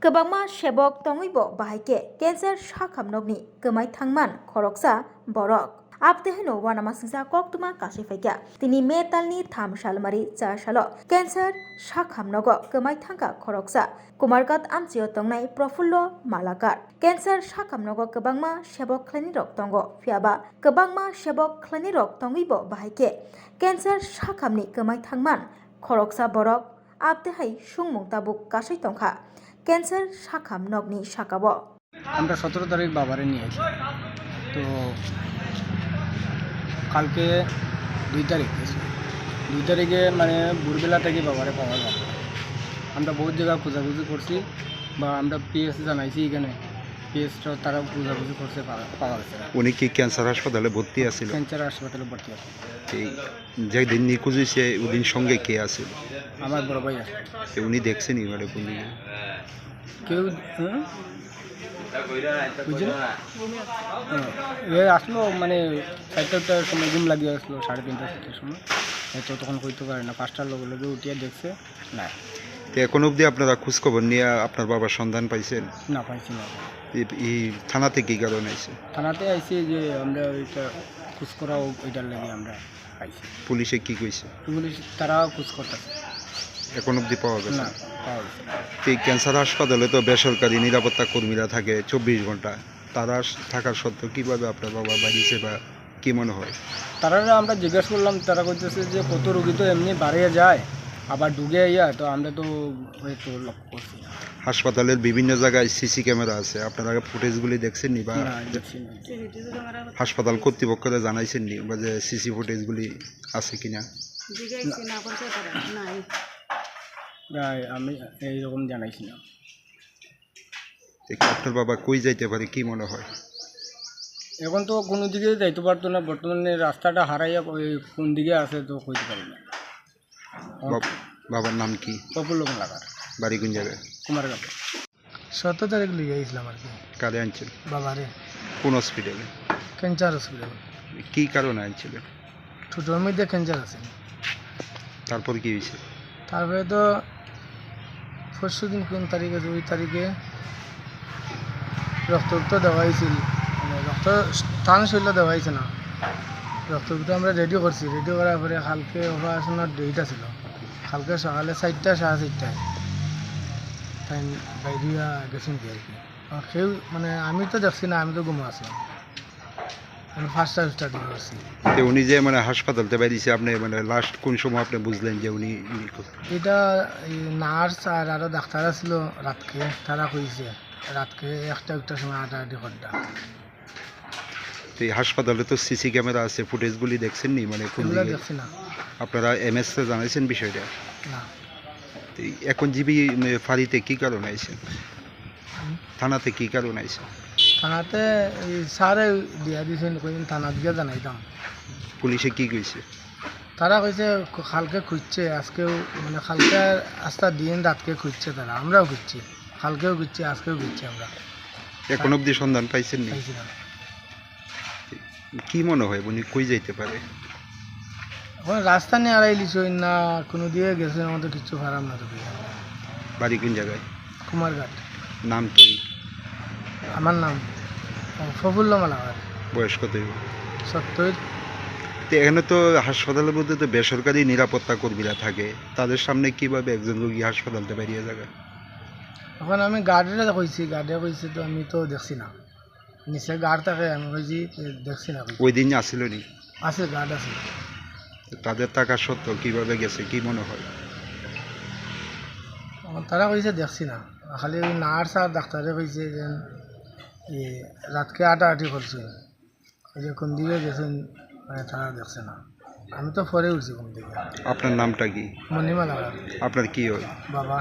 Kebangma sebok tongwibo bahayke cancer sakhamnokni kemai thangman khoroksa borok abdehino wanamasingsa koktuma kasifaikia tini metalni tham salmari 4 salo cancer sakhamnogo kemai thangka khoroksa kumargat amchio tongnai profullo malakar cancer sakhamnogo kebangma sebok khlainirok tongo phiaba kebangma sebok khlainirok tongwibo bahayke cancer sakhamni kemai thangman khoroksa borok abdehai sungmung tabuk kasai tongkha cancer শাখাম নগ্নি শাখাব আমরা 17 তারিখ বাবারে নিয়ে আসি তো কালকে 2 তারিখ গেছি 2 তারিখে মানে ভোরবেলা থেকে বাবারে পাওয়া গেল আমরা বহুত জায়গা খোঁজাখুঁজি করছি বা আমরা পিএস জানাইছি এখানে পিএসটা তারা খোঁজাখুঁজি করছে পাওয়া গেছে উনি কি ক্যান্সার হাসপাতালে ভর্তি আছিল ক্যান্সার হাসপাতালে ভর্তি আছে এই যেদিন নিখোঁজ হয়েছে ওদিন সঙ্গে কে আছিল আমার বড় ভাই আছে উনি দেখছেন এবারে কোন কেউ আসলো মানে 4টার সময় ঘুম লাগিয়ে আসলো 3:30-4টার সময় তো তখন কইতে পারে না 5টার লগে লগে উঠিয়ে দেখছে না এখন অবধি আপনারা খোঁজখবর নিয়ে আপনার বাবার সন্ধান পাইছেন না পাইছি না এই থানাতে কি কারণে আইছে থানাতে আইছি যে আমরা ওইটা খোঁজ করা ওইটার লাগে আমরা পাইছি পুলিশে কি কইছে পুলিশ তারাও খোঁজ করতেছে এখন অবধি পাওয়া গেছে না পাওয়া গেছে এই ক্যান্সার হাসপাতালে তো বেসরকারি নিরাপত্তা কর্মীরা থাকে 24 ঘন্টা তারা থাকার সত্ত্বেও কীভাবে আপনার বাবা বাড়িছে বা কী মনে হয় তারা আমরা জিজ্ঞাসা করলাম তারা কইতেছে যে কত রোগী তো এমনি বাড়িয়ে যায় আবার ঢুকে ইয়া তো আমরা তো হয়তো লক্ষ্য করছি না হাসপাতালের বিভিন্ন জায়গায় সিসি ক্যামেরা আছে আপনারা ফুটেজগুলি দেখছেন নি বা হাসপাতাল কর্তৃপক্ষরা জানাইছেন নি বা যে সিসি ফুটেজগুলি আছে কিনা আমি এইরকম জানাইছি না আপনার বাবা কই যাইতে পারে কি মনে হয় এখন তো কোনো দিকে যাইতে পারতো না বর্তমানে রাস্তাটা হারাইয়া কোন দিকে আছে তো কইতে পারি না বাবার নাম কি প্রফুল্ল মালাকার বাড়ি কোন জায়গায় কুমারঘাটে 17 তারিখ লিয়ে গেছিলাম আর কি কারে আনছেন বাবারে কোন হসপিটালে ক্যান্সার হসপিটালে কি কারণে আনছিলেন ছোটোর মধ্যে ক্যান্সার আছে তারপর কি হয়েছে তারপরে তো পরশু দিন কোন তারিখ আছে ওই তারিখে রক্ত দেওয়া হয়েছিল মানে রক্ত স্থান শৈল দেওয়া হয়েছে না রক্তটা আমরা রেডি করছি রেডি করার পরে কালকে অপারেশনের ডেট ছিল কালকে সকালে 4টা 4:30টায় তাই বাইরিয়া গেছেন কি আর কি কেউ মানে আমি তো দেখছি না আমি তো ঘুমো আসলাম আমি ফার্স্ট স্টার্টিং করছি উনি যে মানে হাসপাতালতে বেরিয়েছে আপনি মানে লাস্ট কোন সময় আপনি বুঝলেন যে উনি এটা নার্স আর আরও ডাক্তার ছিল রাতকে তারা কইছে রাতকে একটার সময় 8:30 ঘন্টা তো এই হাসপাতালে তো সিসি ক্যামেরা আছে ফুটেজগুলি দেখছেন নি মানে কোন দিকে দেখছি না আপনারা এমএসএ জানাইছেন বিষয়টা না তো এখন জিবি ফাঁড়িতে কী কারণে আইছে থানাতে কী কারণে আইছে থানাতে স্যারে দিয়া দিয়েছেন কইন থানা দিয়ে জানাইতাম পুলিশে কি কইছে তারা কইছে কালকে খুঁজছে আজকেও মানে কালকে আস্তা দিন রাতকে খুঁজছে তারা আমরাও খুঁজছি কালকেও খুঁজছি আজকেও খুঁজছি আমরা এখন অবধি সন্ধান পাইছেন নি পাইছি না কি মনে হয় উনি কই যাইতে পারে এখন রাস্তা নিয়ে আড়াইলিছই না কোনো দিয়ে গেছে আমাদের কিছু খারাপ না তো বাড়ি কোন জায়গায় কুমারঘাট নাম কি আমার নাম প্রফুল্ল মালাকার বয়স কত 70 তো এখানে তো হাসপাতালের মধ্যে তো বেসরকারি নিরাপত্তা কর্মীরা থাকে তাদের সামনে কিভাবে একজন রোগী হাসপাতালতে বেরিয়ে যাবে এখন আমি গার্ডে কইছি তো আমি তো দেখছি না নিচে গার্ড থাকে আমি কইছি দেখছি না ওই দিন আসছিল নি আছে গার্ড আছে তাদের টাকা সত্ত্বেও কিভাবে গেছে কি মনে হয় তারা কইছে দেখছি না খালি ওই নার্স আর ডাক্তারে কইছে যে রাতকে 8:30 করছে ওই যে কোন দিকে গেছেন মানে তারা দেখছে না আমি তো পরে উঠছি কোন দিকে আপনার নামটা কি মণিমালা আপনার কি হয় বাবা